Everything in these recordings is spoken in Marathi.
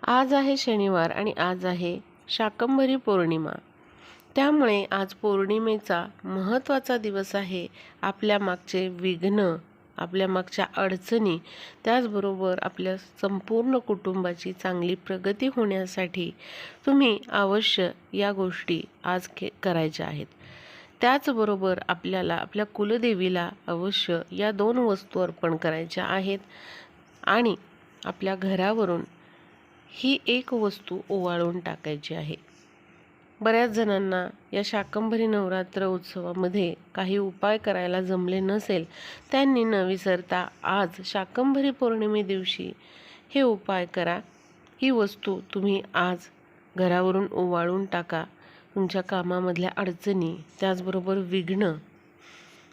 आज आहे शनिवार आणि आज आहे शाकंभरी पौर्णिमा। त्यामुळे आज पौर्णिमेचा महत्त्वाचा दिवस आहे। आपल्या मागचे विघ्न, आपल्या मागच्या अडचणी, त्याचबरोबर आपल्या संपूर्ण कुटुंबाची चांगली प्रगती होण्यासाठी तुम्ही अवश्य या गोष्टी आज करायच्या आहेत। त्याचबरोबर आपल्याला आपल्या कुलदेवीला अवश्य या 2 वस्तू अर्पण करायच्या आहेत आणि आपल्या घरावरून ही एक वस्तू ओवाळून टाकायची आहे। बऱ्याच जणांना या शाकंभरी नवरात्र उत्सवामध्ये काही उपाय करायला जमले नसेल, त्यांनी न विसरता आज शाकंभरी पौर्णिमे दिवशी हे उपाय करा। ही वस्तू तुम्ही आज घरावरून ओवाळून टाका। तुमच्या कामामधल्या अडचणी, त्याचबरोबर विघ्न,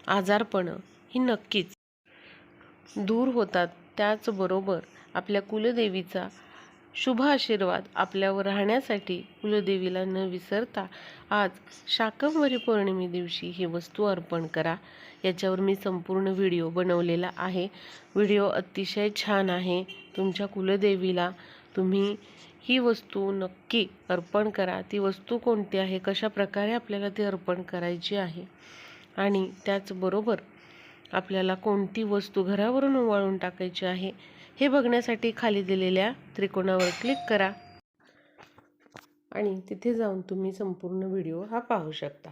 आजारपण ही नक्कीच दूर होतात। त्याचबरोबर आपल्या कुलदेवीचा शुभ आशीर्वाद आपल्यावर राहण्यासाठी कुलदेवीला न विसरता आज शाकंभरी पौर्णिमे दिवशी ही वस्तू अर्पण करा। याच्यावर मी संपूर्ण व्हिडिओ बनवलेला आहे। व्हिडिओ अतिशय छान आहे। तुमच्या कुलदेवीला तुम्ही ही वस्तू नक्की अर्पण करा। ती वस्तू कोणती आहे, कशा प्रकारे आपल्याला ती अर्पण करायची आहे आणि त्याचबरोबर आपल्याला कोणती वस्तू घरावरून ओवाळून टाकायची आहे हे बघण्यासाठी खाली दिलेल्या त्रिकोणावर क्लिक करा आणि तिथे जाऊन तुम्ही संपूर्ण व्हिडिओ हा पाहू शकता।